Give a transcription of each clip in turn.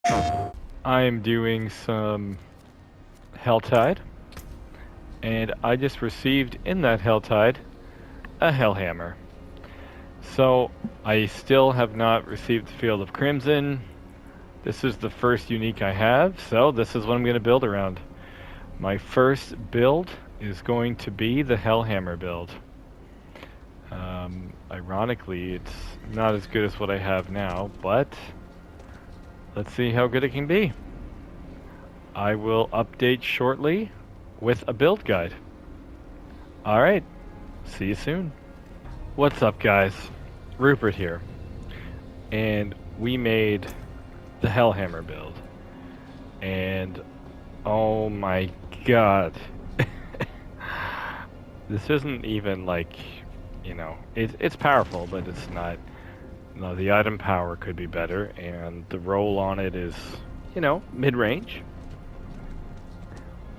I am doing some Helltide, and I just received in that Helltide a Hellhammer. So, I still have not received the Field of Crimson. This is the first unique I have, so this is what I'm going to build around. My first build is going to be the Hellhammer build. Ironically, it's not as good as what I have now, but let's see how good it can be. I will update shortly with a build guide. Alright, see you soon. What's up, guys? Rupert here. And we made the Hellhammer build. And oh my god. This isn't even like, you know, it's powerful, but it's not. No, the item power could be better, and the roll on it is, you know, mid-range.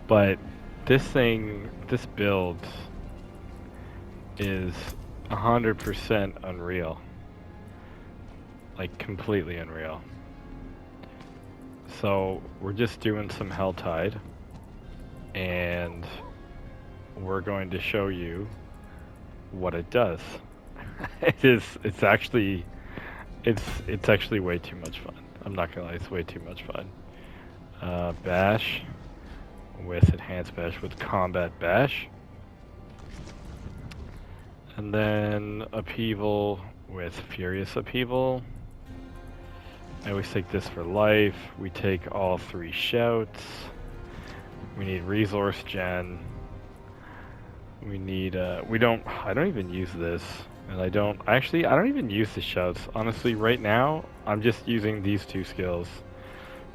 But this build is 100% unreal. Like, completely unreal. So, we're just doing some Helltide, and we're going to show you what it does. It's actually way too much fun. I'm not gonna lie, it's way too much fun. Bash with enhanced bash with combat bash, and then upheaval with furious upheaval. I always take this for life. We take all 3 shouts. We need resource gen. We need I don't even use this, and I don't even use the shouts. Honestly, right now I'm just using these 2 skills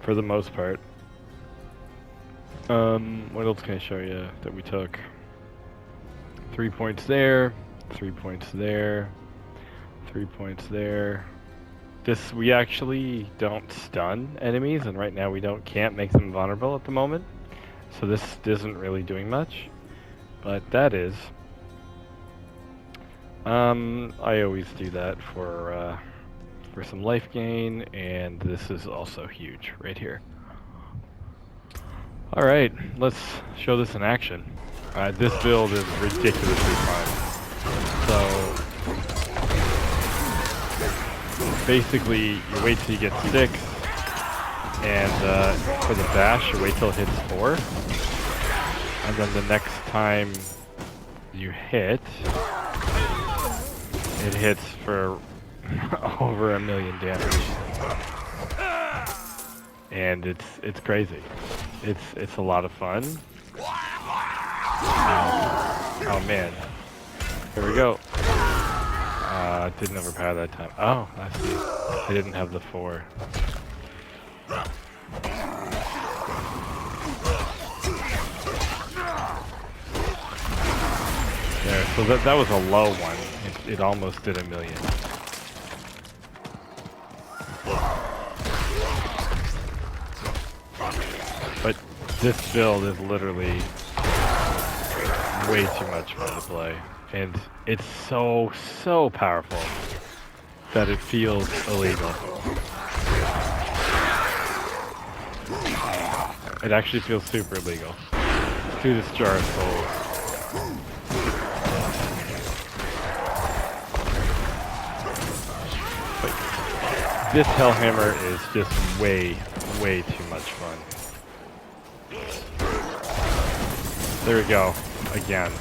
for the most part. What else can I show you that we took? 3 points there, 3 points there, 3 points there. This, we actually don't stun enemies, and right now we can't make them vulnerable at the moment. So this isn't really doing much, but that is. I always do that for some life gain, and this is also huge right here. Alright, let's show this in action. This build is ridiculously fun. So, basically, you wait till you get 6, and for the bash, you wait till it hits 4. And then the next time you hit, it hits for over 1 million damage. And it's crazy. It's a lot of fun. Oh man. Here we go. Didn't overpower that time. Oh, I see. I didn't have the 4. There, so that was a low one. It almost did 1 million. But this build is literally way too much fun to play. And it's so powerful that it feels illegal. It actually feels super illegal. Let's do this jar of souls. But this Hellhammer is just way too much fun. There we go, again.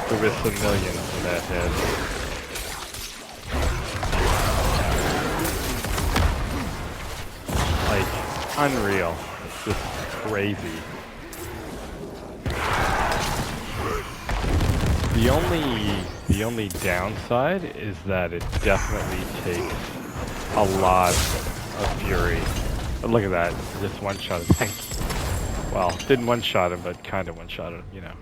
There was 1 million for that hit. Like, unreal. It's just crazy. The only downside is that it definitely takes a lot of fury. But look at that, just one-shot it. Well, didn't one-shot him, but kind of one-shot him, you know.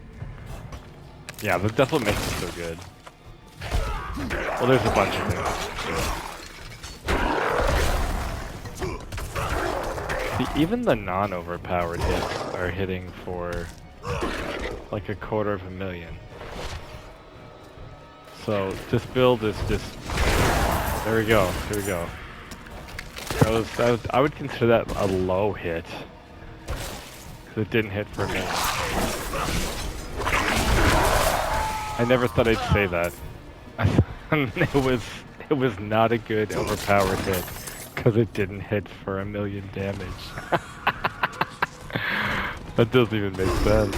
Yeah, that's what makes it so good. Well, there's a bunch of things. See, even the non-overpowered hits are hitting for like 250,000. So this build is just... There we go, here we go. I would consider that a low hit. 'Cause it didn't hit for me. I never thought I'd say that. It was not a good overpowered hit because it didn't hit for 1,000,000 damage. That doesn't even make sense.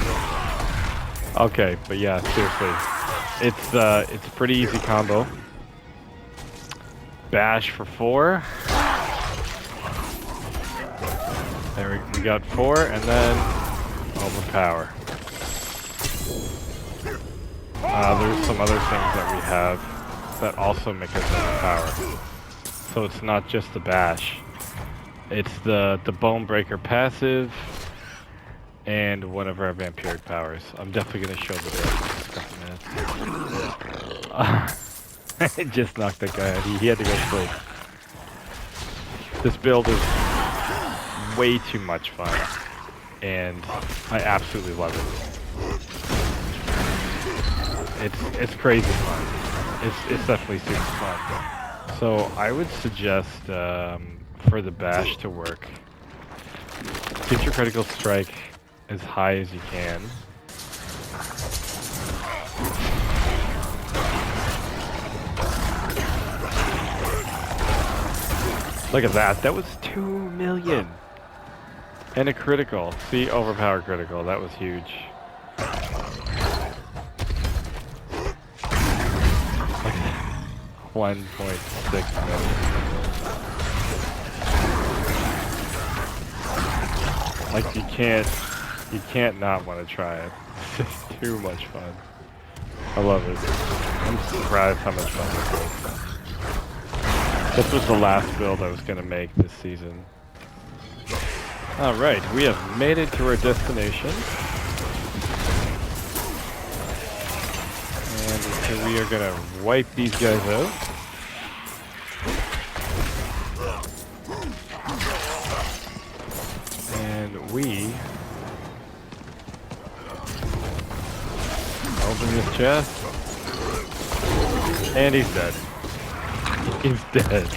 Okay, but yeah, seriously, it's a pretty easy combo. Bash for 4. There we got 4, and then overpower. There's some other things that we have that also make us overpower. So it's not just the bash. It's the bone breaker passive and one of our vampiric powers. I'm definitely gonna show the build in just a couple minutes. It just knocked that guy out. He had to go to sleep. This build is way too much fun, and I absolutely love it. It's crazy fun. It's definitely super fun. So I would suggest for the bash to work, get your critical strike as high as you can. Look at that. That was 2,000,000. And a critical. See, overpowered critical. That was huge. 1.6 million. Like you can't not want to try it. It's just too much fun. I love it. I'm surprised how much fun this was. This was the last build I was gonna make this season. Alright, we have made it to our destination. And so we are gonna wipe these guys out. And we open this chest. And he's dead. He's dead.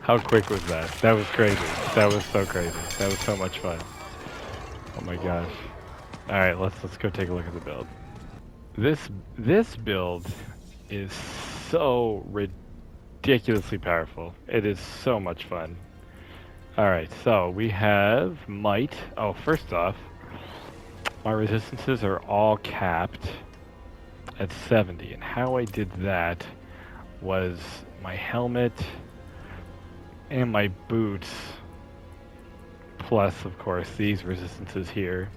How quick was that? That was crazy. That was so crazy. That was so much fun. Oh my gosh. Alright, let's go take a look at the build. This build is so ridiculously powerful. It is so much fun. Alright, so we have might. Oh, first off, my resistances are all capped at 70, and how I did that was my helmet and my boots, plus of course these resistances here.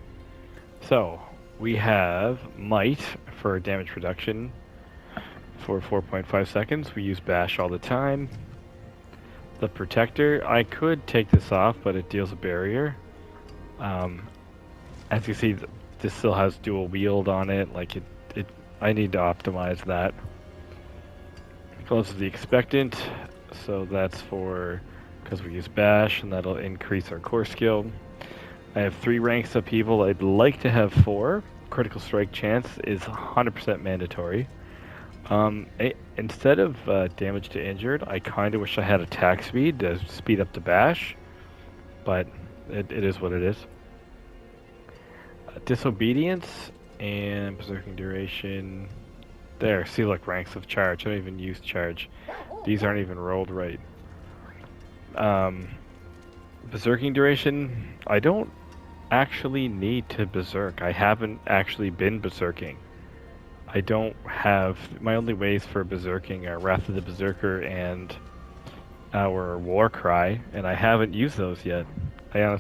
So we have might for damage reduction for 4.5 seconds. We use bash all the time. The protector, I could take this off, but it deals a barrier. As you see, this still has dual wield on it. Like I need to optimize that. Closes the expectant, so that's for because we use bash, and that'll increase our core skill. I have 3 ranks upheaval. I'd like to have 4. Critical strike chance is 100% mandatory. Instead of damage to injured, I kind of wish I had attack speed to speed up the bash, but it is what it is. Disobedience and berserking duration. There, see, look, ranks of charge. I don't even use charge. These aren't even rolled right. Berserking duration, I don't actually need to berserk. I haven't actually been berserking. I don't have... My only ways for berserking are Wrath of the Berserker and our War Cry, and I haven't used those yet. I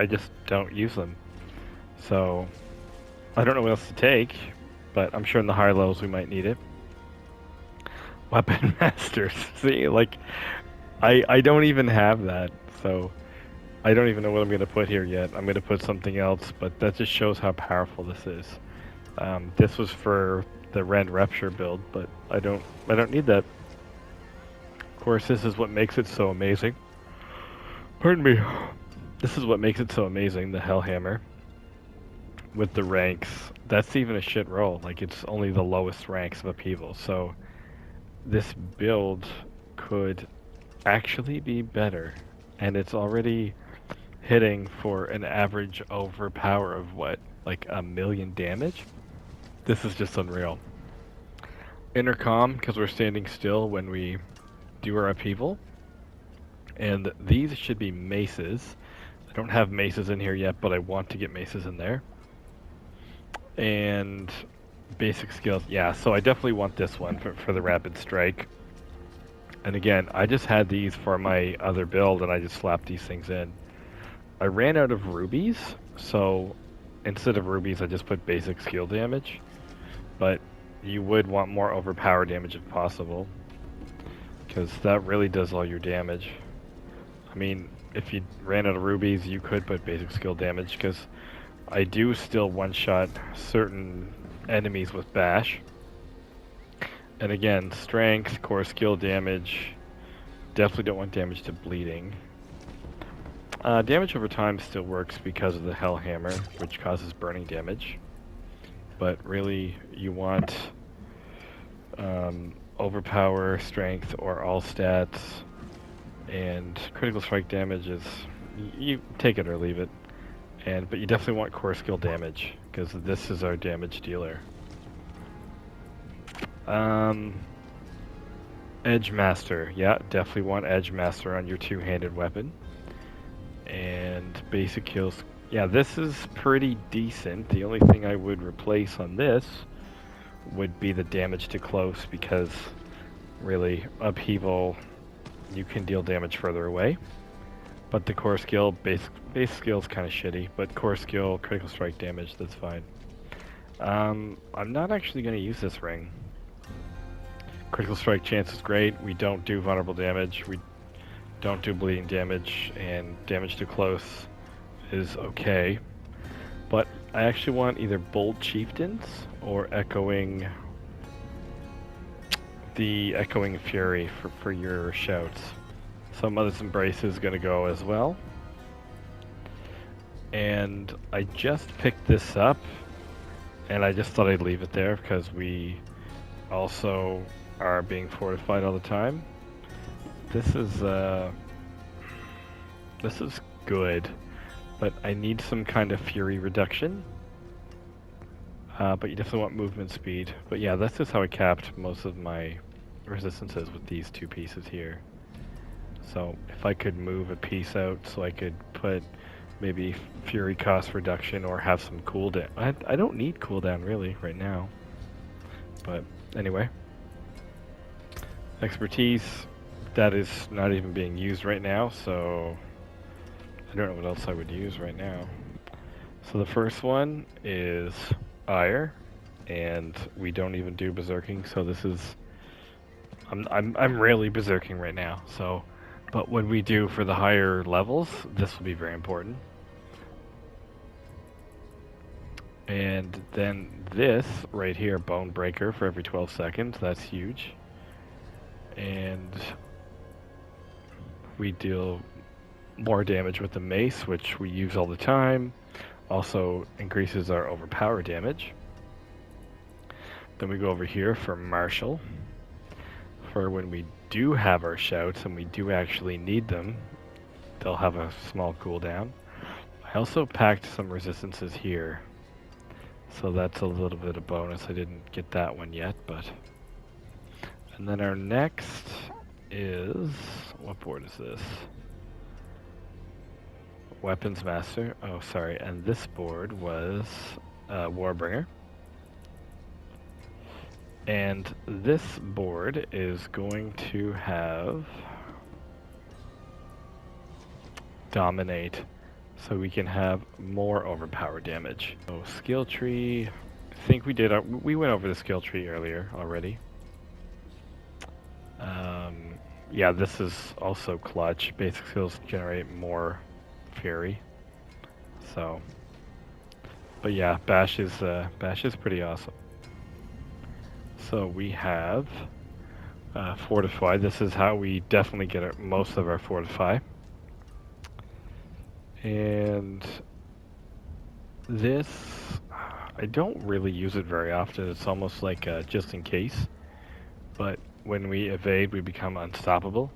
just don't use them. So, I don't know what else to take, but I'm sure in the higher levels we might need it. Weapon Masters. See, like, I don't even have that, so I don't even know what I'm going to put here yet. I'm going to put something else, but that just shows how powerful this is. This was for the Rend Rupture build, but I don't need that. Of course, this is what makes it so amazing. Pardon me. This is what makes it so amazing, the Hellhammer. With the ranks, that's even a shit roll. Like, it's only the lowest ranks of upheaval. So, this build could actually be better. And it's already hitting for an average overpower of what? Like 1,000,000 damage? This is just unreal. Intercom, because we're standing still when we do our upheaval. And these should be maces. I don't have maces in here yet, but I want to get maces in there. And basic skills, yeah, so I definitely want this one for the rapid strike. And again, I just had these for my other build, and I just slapped these things in. I ran out of rubies, so instead of rubies, I just put basic skill damage. But you would want more overpower damage if possible, because that really does all your damage. I mean, if you ran out of rubies, you could put basic skill damage, because I do still one-shot certain enemies with bash. And again, strength, core skill damage. Definitely don't want damage to bleeding. Damage over time still works because of the Hellhammer, which causes burning damage. But really, you want overpower, strength, or all stats. And critical strike damage is, you take it or leave it. But you definitely want core skill damage, because this is our damage dealer. Edge Master. Yeah, definitely want Edge Master on your two-handed weapon. And basic kills. Yeah, this is pretty decent. The only thing I would replace on this would be the damage to close, because really, upheaval, you can deal damage further away. But the core skill, base skill is kind of shitty, but core skill, critical strike damage, that's fine. I'm not actually going to use this ring. Critical strike chance is great. We don't do vulnerable damage. We don't do bleeding damage, and damage to close is okay. But I actually want either Bold Chieftains or the Echoing Fury for your shouts. So Mother's Embrace is going to go as well. And I just picked this up, and I just thought I'd leave it there because we also are being fortified all the time. This is good, but I need some kind of fury reduction. But you definitely want movement speed. But yeah, that's just how I capped most of my resistances with these two pieces here. So if I could move a piece out so I could put maybe fury cost reduction or have some cooldown. I don't need cooldown really right now. But anyway. Expertise, that is not even being used right now, so I don't know what else I would use right now. So the first one is Ire, and we don't even do berserking, so this is I'm rarely berserking right now, so but when we do for the higher levels, this will be very important. And then this right here, Bone Breaker for every 12 seconds, that's huge. And we deal more damage with the mace, which we use all the time. Also increases our overpower damage. Then we go over here for Martial, for when we do have our shouts and we do actually need them. They'll have a small cooldown. I also packed some resistances here, so that's a little bit of bonus. I didn't get that one yet, but... And then our next is... What board is this? Weapons Master. Oh, sorry. And this board was Warbringer. And this board is going to have Dominate, so we can have more overpower damage. So skill tree, I think we went over the skill tree earlier already. Yeah, this is also clutch. Basic skills generate more fury. So, but yeah, Bash is pretty awesome. So we have Fortify. This is how we definitely get most of our Fortify. And this, I don't really use it very often. It's almost like just in case. But when we evade, we become unstoppable.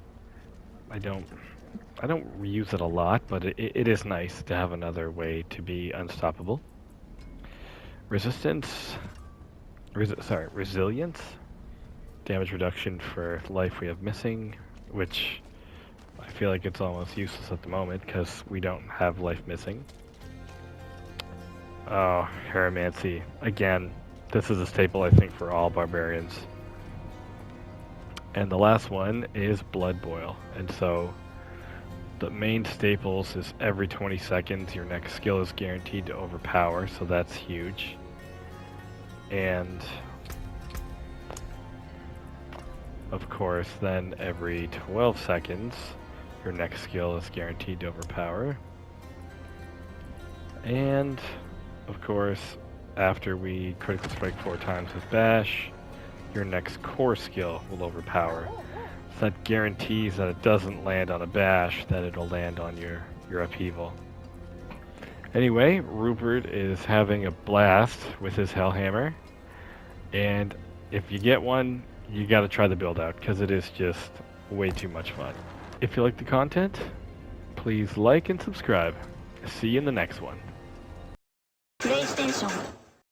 I don't use it a lot, but it is nice to have another way to be unstoppable. Resistance, resilience, damage reduction for life we have missing, which I feel like it's almost useless at the moment because we don't have life missing. Oh, Hieromancy. Again, this is a staple I think for all barbarians. And the last one is Blood Boil. And so the main staples is every 20 seconds your next skill is guaranteed to overpower, so that's huge. And of course, then every 12 seconds your next skill is guaranteed to overpower. And of course, after we critical strike 4 times with Bash, your next core skill will overpower. So that guarantees that it doesn't land on a Bash, that it'll land on your upheaval. Anyway, Rupert is having a blast with his Hellhammer, and if you get one, you gotta try the build out, because it is just way too much fun. If you like the content, please like and subscribe. See you in the next one. PlayStation